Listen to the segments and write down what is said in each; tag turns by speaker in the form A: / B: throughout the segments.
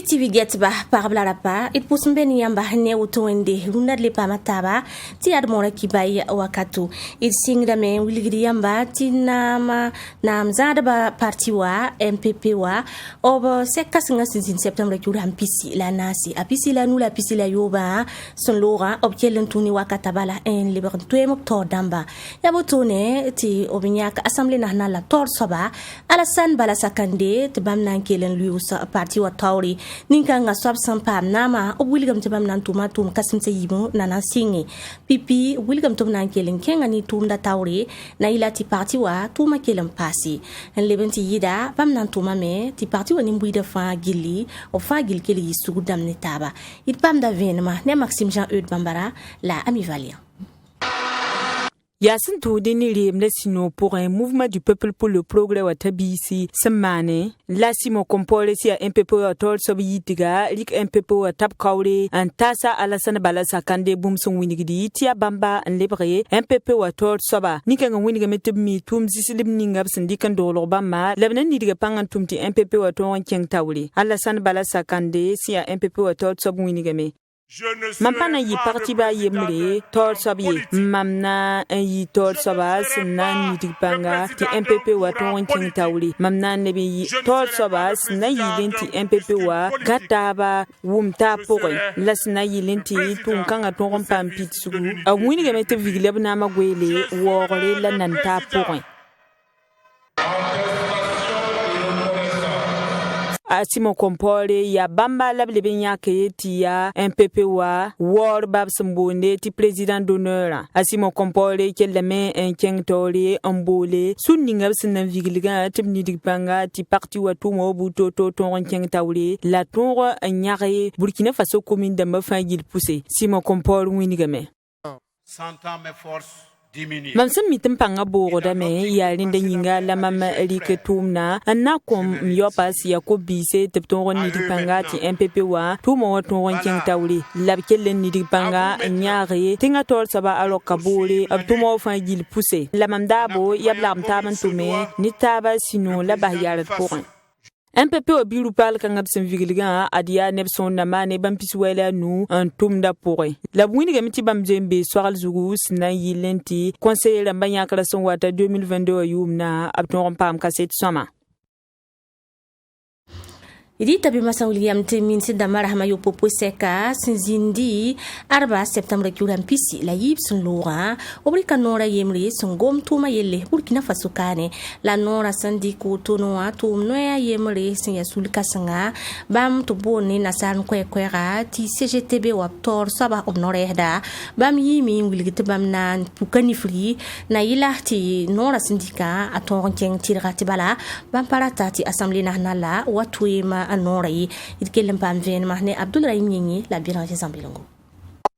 A: TV Getba Parablarapa, it was Benny Yamba Neuto and the Runadli Pamataba, Tiadmora Kibai Wakatu, it sing the men Willi Yamba, Tinama Namzadaba Partiwa, MPPwa, over Sekasangas in September Kuram Pisi, La Nasi, a Pisila Nula Pisila Yoba, Son Laura, Objelan Tuni Wakatabala, and Libertuem Tor Damba, Yabotone, Ti Obignac, Assembly Nahnala Tor Soba, Alasan Balasakande, the Bamnan Kilen Luz, a party wa Tauri. Ninkanga swab sampa nama o William Tabam Nantuma tum Kasim Seyimu Nana Singi Pipi William Tum Nankelin Kengani tum da Tauri Naila ti parti wa tuma kelem pasi en lebenti yida Bam Nantuma me ti parti wa nimbuida fa gili o fa gil keli sugudam netaba it pam da venema ne Maxime Jean-Eudes Bambara la Ami Valia.
B: Yasin Toudini Rim Lessino pour un mouvement du peuple pour le progrès à Tabisi, Semane, Lassimo Compole si un peu à Tol Sobitiga, Lik un peu à Tap Kauri, un Tassa Alassane Balasa Kande Boomson Winigdi, Tia Bamba and Lebre, un peu à Tol Soba, Nikan Winnigamet me tum Zislim Ups and Dikando Lobama, Lebanon Nidgapang and Tumti un peu à Ton King Tauri, Alassane Balasa Kande, si un peu à Tol Sob Winnigame. Mampana yi parti ba yemre tor sabi mamna yi tor sabas nan yidipanga ti MPP wa ton king tawli mamna nebi tor sabas na yilenti MPP wa gataba wumta pore las na yilenti tun kanga ton pampit sugu a wini ga mete vigleb na magwele wore la nanta pore Asimo Compole ya Bamba Lablebenya Kayeti ya MPP wa War Babsambonde ti président d'honneur Asimo Compole keleme en kengtori ambole sunninga sinan vigliga timni dipanga ti parti wa tumo buto to ton kengtawle la tour nyare Burkina Faso commune de Mafangil poussé Simo Compole winigame
C: 100 ans mes forces
B: Mamsen mitem panga boro da me yalin da yinga la mama elike tumna anna kom yopas yakobi se tepton ni dipanga ti MPP wa tumo ton king tawli labkelen ni dipanga nyaare tinga tol saba alo kabole abtumo fangil poussé la mamdabo yablam taban tume ni taba sino la bahyar pour MPP o biru pal kangab sen vigiliga adia nepson na mane bam piswela nu an tumda pore la bwini ga miti bam jembe soral zugu sna yilenti conseiller mbanya kala son wata 2022 yumna abton pam kaset sama Idi tabi masa William Temin si damar hama yo popo seka sinzindi arba September kuran pisi la yib sun lora obri kanora yemri sun gom tuma yelle Burkina Faso kane la nora sandi ko tonoa tum noya yemri sin yasul kasanga bam to boni nasan kwera ti CGTB waptor saba obnorehda bam yimi wilgite bam nan pukani free na yilahti nora sindika aton keng tirati bala bam parata ti assemblée nationale watwema Anorai, il qu'elle pas venu mahne Abdoulaye Nyingi la bilanche Zambilongo.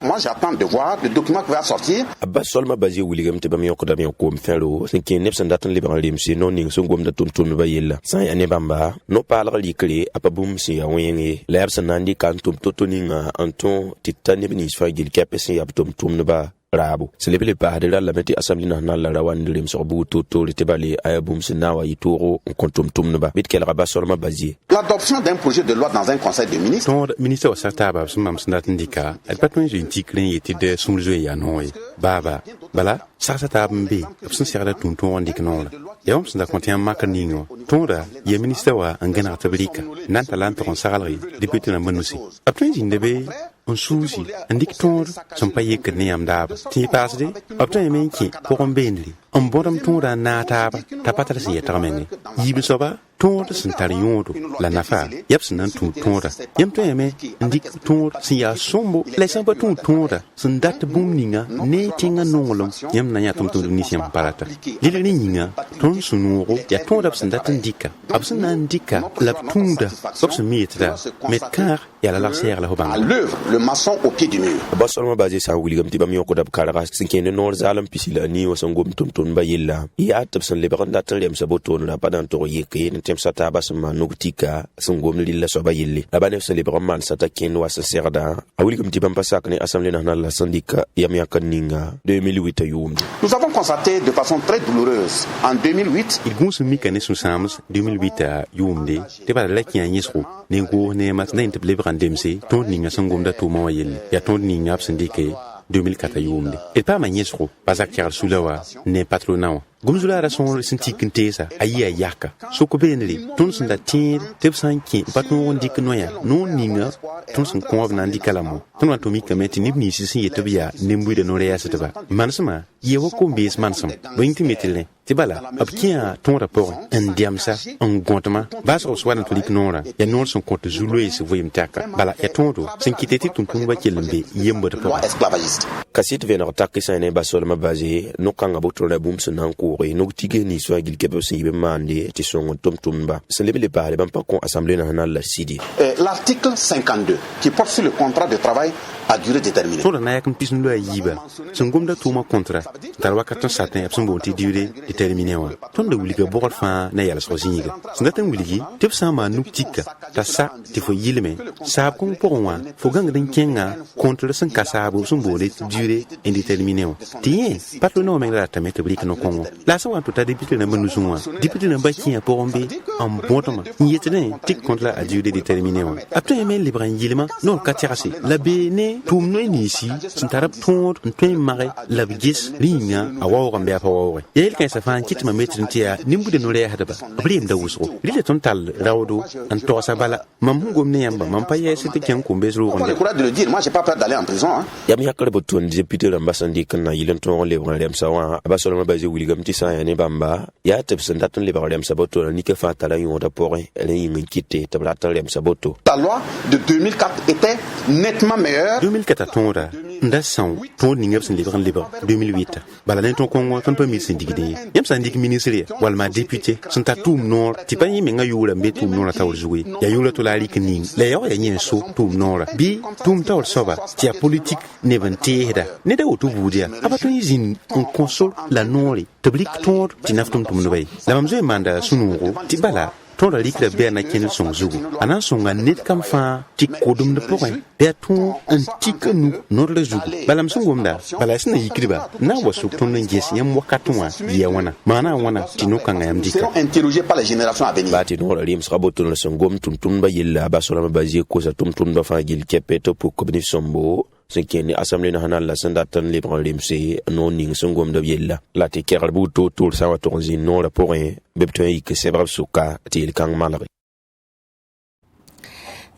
D: Moi j'attends de voir le document qui va sortir.
E: Abbas solma bazi William te bam yokda mi ko mfelo sen ken nepsan datan liberal lim si non ning so gom da tum ba yella san ya ne bamba no pala likle apabum si ya wengi lersan nandi kan tum totoninga anton titane bini fa gil kapesi ya tum ba Rabo. C'est le pas de la meti assemblée nationale la rawan de l'imsorbu tout le tebali ayabum sinawa yitoro on kontum tumnaba bit kel rabat solma bazi.
D: L'adoption d'un projet de loi dans un conseil de ministres.
F: Ton ministère sartaba sumam snatindika. Elle patron j'ai une ticlin était de sumzo ya noy. Baba. Bala sartaba mbi. Absun sirada tunton andiknon. Yawm sna contient makaningo. Tonda ye ministère wa ngana tablika. Nanta lanton saralri député na manusi. Après j'ai ndebe on souci indique ton son paye que niam dab ti pasde obtain menki pour un benli on bodam tonda na taba tapata si yatamene yibi soba tonda sintariyodo la nafa yaps nan tonda yam to yame indique tonda si ya sombo la samba tonda sindat bumninga ne tinga nongolom yam na yatum to ni siam parata lili ninga ton sunuro ya tonda sindat indika absana indika la tonda obse mietra metkar ya la serre la hoban
D: le maçon au pied du mur.
E: Bassolma basé sa William Tibam yoko dab karagas sinken nor zalam pisila ni wasangom tum ba yilla ya tabsan le bagan datrem saboton la padan to yeke kemsa ta bas ma nugtika sungom lilla soba yelle la bane se libra man sata ken wa se serda a wilgam ti bam pasak ne assemblée nationale la syndicat yam yakaninga 2008 yum.
D: Nous avons constaté de façon très douloureuse en 2008
F: il gonse mécanisme sams 2008 yumde te ba la kian yesro ne go ne mat ne te libra ndemse ton ninga sungom da to mo yelle ya ton ninga syndicate 2004 yumde et pas ma yesro pasak tiar sulawa ne patronao gumzula rason sinti kintesa ayi ayaka so ko benri ton sun da tin teb sanki patno on dik noya non ninga ton sun ko na ndikalamo ton to mi kameti ni sisi yetbiya nimbu de no reya setba mansama yewo ko bes mansam bointi metile tibala abkia ton rapport en diamsa en gontama bas o swadan to lik nora ya non son compte zulu se voyim taka bala ya tondo sin kiteti tun ba kelembe yembo de pour
D: esclavagiste
E: kasit vener takisa ne basol ma basé no kanga botro la bum sunan ko no tige ni so agil kebe se yibe mande ti songo tomtumba se lebe le parler bam pas con assemblée nationale la sidi
D: l'article 52 qui porte sur le contrat de travail à durée déterminée
F: so na yakum pisnu lo yiba sungum da tuma contrat dar wakaton satin absum bonti durée déterminée wa ton de wuliga bokol fa na yalla so zinyiga sindatan wuligi tep sama nuktika ta sa ti fo yilme sa ko poronwa fo gang den kenga contre san kasabo sum bolé durée indéterminée wa tié patlo no mengra ta mete brik no kongo la sa wan to ta député na manusuma député na bakia porombe en bontoma yetene tik contre la durée déterminée wa après men libran yilma non katirasi la bene tum no inisi sintarab tond ntwe mare la bigis linya awaw gambe apawaw yel kan sa fan kitma metrin tia nimbude no le hadaba brim da wusro lile ton tal rawdo an to sa bala mam gomne yamba mam pa yesete ken ko bezro
D: on le courage de le dire moi j'ai pas peur d'aller en prison hein
E: yam yakale boton député l'ambassade kana yilen ton le bran lem sawa abasolo ma baje wuligam ti sa yani bamba ya tebsen daton le bran lem saboto ni ke fa tala yon rapport ele yin kité tabla tan lem saboto
D: la loi de 2004 était nettement meilleure
F: 2004 tonda ndasan ton ningab sen libran libre 2008 bala nen ton kongo ton permis syndigide yam syndic ministère wal ma député son tatum nord ti pa yimi nga yula mbetum nord tawul jouer ya yula to la likning la yaw ya nyen so tum nord bi tum tawul soba ti a politique ne venteda ne da otu budia abato yizin on console la nori tablik ton ti naftum tum no bay la mamzo manda sunuro ti bala ton la likle be na ken son zugu anan son ga net kam fa ti kodum de point de ton antique nu nor le zugu balam son gomda bala sina yikriba na wasu ton nges yam wakatwa ya wana mana wana tinu kan yam dika
D: interrogé par les générations à venir
E: bati no rim sraboto le son gom tum ba yella ba so la bazi ko sa tum ba fa gil kepeto pour kobni sombo c'est qu'il y a assemblée nationale la syndicat libre l'IMC non ning sungom de yella la te kerbu to sa watonzi non la pour un bebto que c'est brave suka til kang malari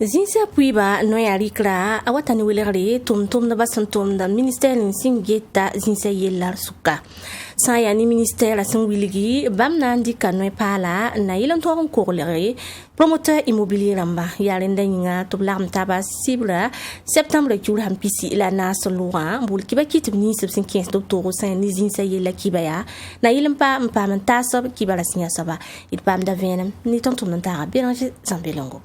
A: zinsa puiba no ya rikra awatani wilegre tum na basantum da ministère singeta zinsa yella suka saya ni ministère la singwiligi bamna ndika no pala na yilan to ko legre promoteur immobilier ramba yalenda nyinga to blam taba sibra septembre jul hampisi ila na solwa bul kibaki tibni 15 docteur sain ni zinsa yella kibaya na yilan pa manta sob kibala sinya soba it pam da venam ni tontum nta Béranger Zambelongo.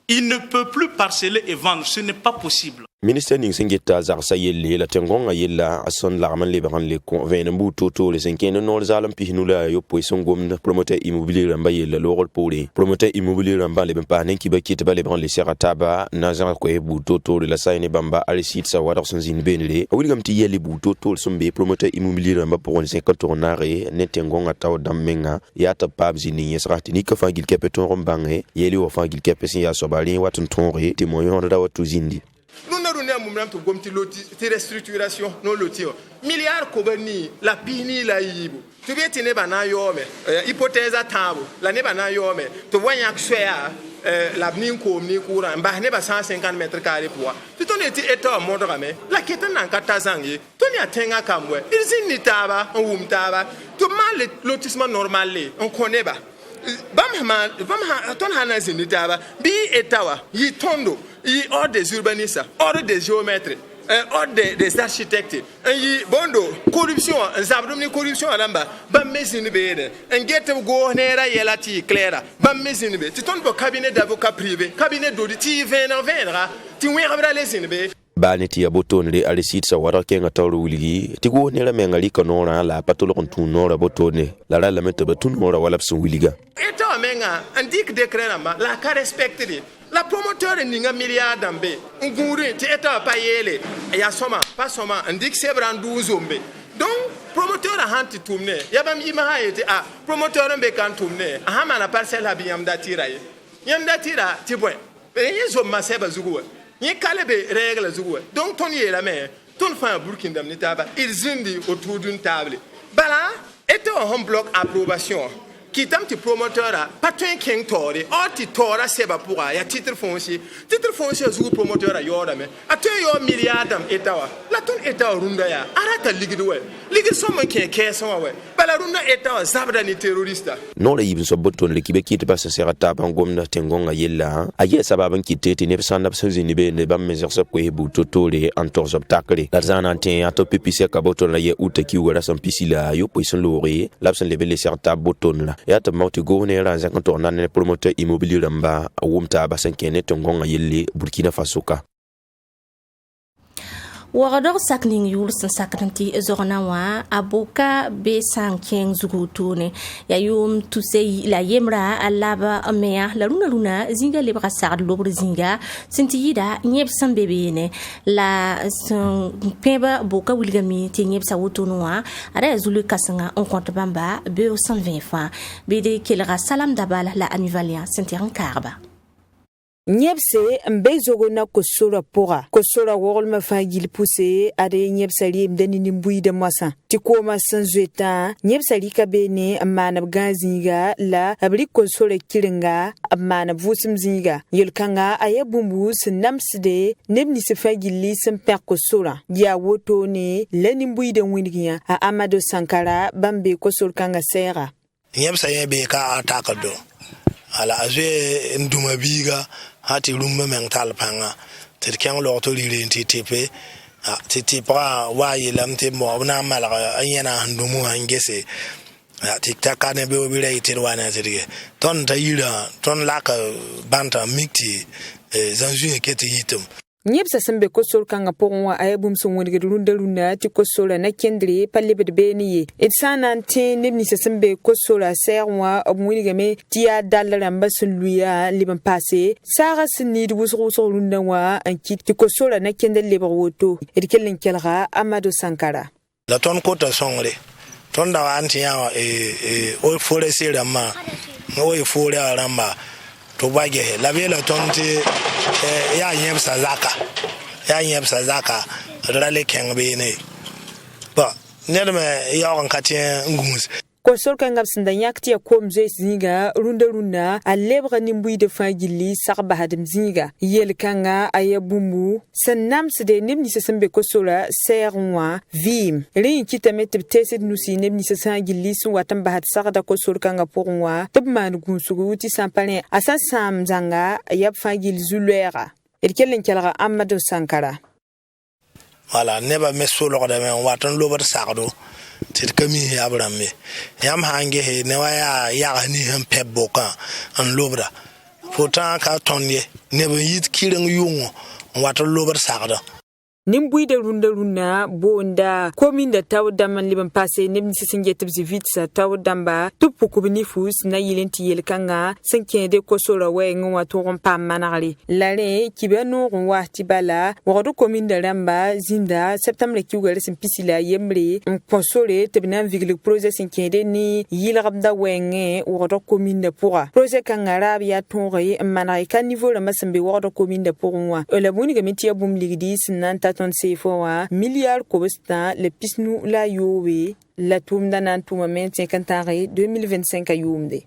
G: Il ne peut plus parceller et vendre, ce n'est pas possible.
E: Ministère ning singeta zarsa yelle la tengonga yella ason larman liberan le convenbu toto le cinquième no zalam pihnula yo poisson gom promoteur immobilier ramba yella lorol pole promoteur immobilier ramba le pa nen ki ba kit ba le bran le serataba nazar ko e bu toto la sayne bamba ali sit sa wador son zin benle awilgam ti yelle bu toto sombe promoteur immobilier ramba pour 50 tonare ne tengonga taw dammenga ya ta pabzi ni yesrati ni ka fangil kepeton rombange yeli o fangil kepesi ya sobali watun tonre ti moyon da watu zindi.
H: Nous n'avons pas de restructuration, non loti. Milliards kobani, la pini la yibu. Tu viens tenir bana yome, hypothèse à table, la nebana yome. Tu vois un xéa, l'avenir comme ni courant, bah neba 150 mètres carrés pour. Tu t'en es à monde ramé. La quête n'a qu'à tazangi. Tu n'y as tenga kamwe. Ils n'y taba, on oum taba. Tu mal le lotissement normal, on connaît pas. Bam ton hana zinitaba bi etawa yi tondo yi ordre des urbanistes ordre des géomètres ordre des architectes yi bondo corruption zabdum corruption alamba bam mesine be en gete go nera yelati clara bam mesine be ti ton bo cabinet d'avocat privé cabinet d'audit ti venra ti wera les inbe
E: baneti ya boton le alisit sa wara kenga tawru wuligi tigo ne la mengali kanora la patolo kontun nora botone la la mete batun nora wala psun wuliga
H: wa menga andik décret la ka respecter la promoteur ninga milliard dambe ngure ti eta pa yele ya soma pas soma andik sebran 12 ombe donc promoteur a hanti tumne yabam ima hayete a promoteur mbe kan tumne a mana parcelle habiyam datira yam datira ti boy e zo ma seba zuguwa ni kalebe règle zuguwa donc ton yela mais ton fa burkina ni taba ils indi autour d'une table bala et un bloc approbation qui tam ti promoteur a patun king tori or ti tora seba pour ya titre foncier zu promoteur a yoda me atu yo milliardam etawa la ton etawa runda ya arata ligidwe ligi somo ke keso wa bala runda etawa zabda ni terrorista
E: non la yibin so boton le kibe kiti pas sera taba ngomna tengonga yella aye sababan kitete ne sanda ni be ne bam mezer so ko hebu totole entorse obstacle la zana tin ato pipise ka boton la ye uta ki wala son pisila yo poison lori l'absent le bele certa boton la ya ta mauti gone ran zan to nan promoteur immobilier ramba wumta ba san kene tengonga yelle Burkina Faso ka
A: Warador sakning yul san sakranti zorna wa aboka be san ken zugutune ya yum tuse la yemra alaba amea la luna zinga le brasard lobre zinga sentida nyeb san bebene la peba boka wilgami ti nyeb sa wotonwa ara zulu kasanga on compte bamba be 120 fois be de kelra salam dabala la anivalia sentiran karba
B: Nyebse mbezogo na kosora pora kosora wol ma fagil pousse ade nyebsali mdani nimbui de mwasa tikoma sanzueta nyebsali kabene amana gazinga la abri kosora kiringa amana vusim zinga yelkanga ayabumbu sinamsde nebni se fagili semper kosora ya woto ne le nimbui de wingiya a Amado Sankara bambe kosor kanga sera
I: nyebsa yebe ka atakado ala azwe nduma biga hati rumba mental panga tirkang lo to lire ntitepe titipa wa yelam te mo na mala ayena ndumu angese tikaka ne be obire itirwana tirge ton tayira ton laka banta mikti zanju kete yitum
B: Nyebsa sembe kosol kanga pongwa ayabum so wonge runda ti kosola na kendre palle be beniye etsana nte nebni sembe kosola serwa obwinige me tia dalala mbasun luya liban passé sara sinid wusru so runda wa ankit ti kosola na kende leba woto edkelen kelra Amado Sankara
I: la ton kota songre ton da anti ya o fore sira ma no e fore aramba to bage la vela tonte ya nyebsa zaka rale kengbe ne ba nerme ya on katien ngumus
B: kosol kanga sinda yakti ya komze zinga runda alebra nimbui de fagili sarba hadim zinga yel kanga ayabumbu sanamsde nebni sesembe kosola serwa vim rin kitamet teset nusi nebni sesangili su watamba hat sarda kosol kanga porwa tebman gunsugu ti sampane asasam zanga ayab fagil zulera erkelen kelga Amado Sankara
I: wala neba mesolo da men watan lobar sardo tirkami abrame yam hange he ne waya ya ni hem peboka an lobra pourtant ka tonye ne ba yit kiran yungo watan lobar sardo
B: nimbui de runda bonda kominda tawda man liban passé nebni sisinge tibzi vitsa tawdamba tupu kubni fus na yilenti yelkanga sanke de kosora wengo wato rompa manari lare kibano wa tibala wodo kominda ramba zinda septembre kiugale simpisila yemre konsole tebna vigli projet sanke de ni yilrabda wenge wodo kominda pora projet kangara ya tonre manari ka niveau la masambe wodo kominda porwa la buni gamiti abum ligdi sinanta ton sefoa milliard kobsta le pisnu la yowe la tumda nan tuma 2025 ayumde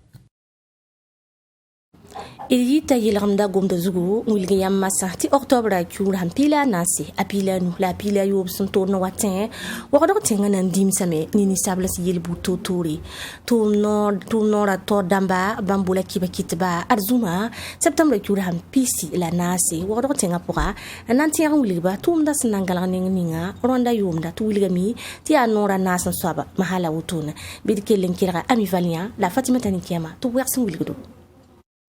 A: Ilita yilamda gomda zugu wilgi yamasa ti octobre kyur hampila nasi apila nu la pila yob sun torno watin wado tenga nan dim same nini sablas yelbu totori tumno ra to damba bambula kiba kitba arzuma septembre kyur hampisi la nasi wado tenga pora nanti yang wilba tumda sanangala ninga ronda yomda tu wilgami ti anora nasan swaba mahala wutuna bidkelen kira ami valia la fatima tanikiama tu wersin wilgudo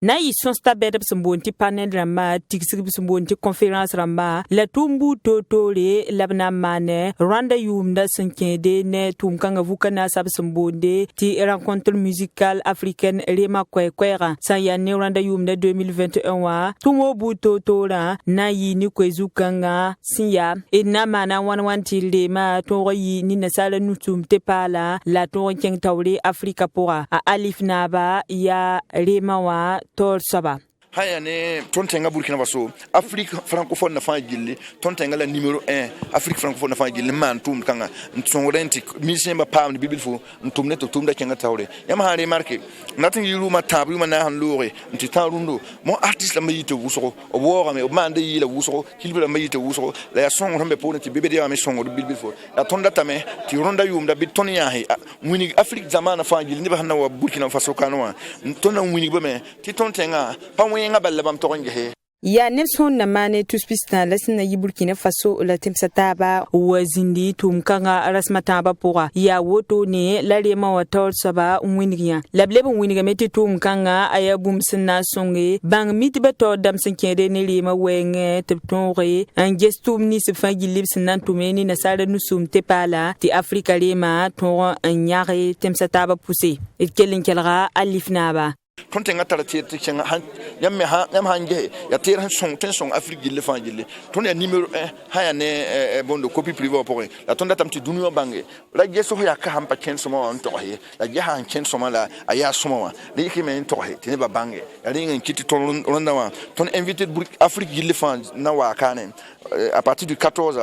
B: na yi son sta bedab sambonti panel rama tiksig sambonti conference rama la tumbu totore labna mane Rwanda yumda sankede ne tumkanga vukana sab sambonde ti rencontre musicale africaine rema kwekwera sayane Rwanda yumda 2021 wa tumo bu totora na yi ni kwezukanga sinya ina mana wanwanti lema to yi ni nasala nutum te pala la to keng tawre Afrika poa a alif naba ya rema wa tor saba
J: haya ne tontenga Burkina Faso Afrique francophone na fa gilli tontenga la numéro 1 Afrique francophone na fa gilli man tum kanga nsongorenti mission ba pam ni bibil fo ntum ne to tum da kenga tawre yama ha remarque natin yiru ma tabu ma na han lore nti tan rundo mon artiste la mayite wuso o wora me o mande yi la wuso kilbi la mayite wuso la ya songo rambe po nti bebe dia me songo bibil fo la tonda tame ti ronda yum da bit ton yahi wini Afrique zamana fa gilli ni ba na wa Burkina Faso kanwa tonna wini ba me ti tontenga pa
B: ya Nelson na mane tuspista lasina yi Burkina Faso la temsataba wazindi tumkanga rasmataba poa ya woto ne la rema wator saba winigya lablebe winiga meti tumkanga aya bumsina songe bang mitiba to dam sinkede ne rema wenge teptonre an gestum ni se fangi libsina tumeni na sala nusum tepala ti Afrika rema to anyare temsataba pousse et kelen kelra alifnaba
J: tontenga tara tete chenga han yamme hange ya ter han son Afrique gille fa gille ton ya numéro 1 ha ya ne bondo copie privée pour la tonda tamti dunio bange la geso ya ka hampa ken so mo to he la ge han ken so la aya so mo le ki men to he tene ba bange ya ringa kiti ton ronda wa ton invité Afrique gille fa na wa kanen à partir du 14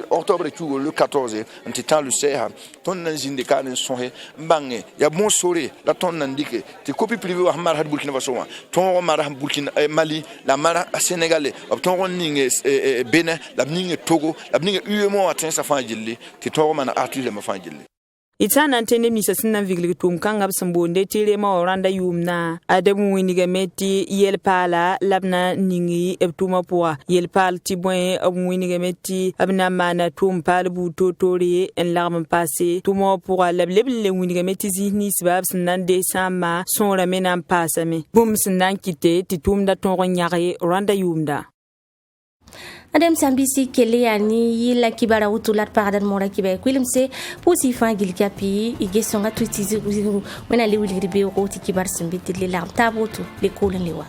J: octobre le 14 anti temps le CH ton nanzinde kanen so he bange ya bon sore la ton nandike ti copie wa mara Burkina Faso ton mara Burkina Mali la mara Sénégalais ton ninge Bénin la ninge Togo la ninge UEMO atin sa fa jilli ti to mana artiste ma fa jilli
B: itana antene misa sinna vigli tumkanga sambonde tire ma Rwanda yumna adamu winiga meti yel pala labna ningi ebtuma poa yel pal ti boy abu winiga meti abna mana tum pal bu totori en larme passé tumo poa lablebele winiga meti zihni sibab sinande sama sonra menam pasame bum sinan kite ti tumda ton nyare Rwanda yumda
A: Adem Sambisi kele yani yila kibara utulat paradan mora kibe kwilimse pusi fangil kapi igesonga twitizi wena liwili ribe ko ti kibar simbiti le lam tabotu le kolen lewa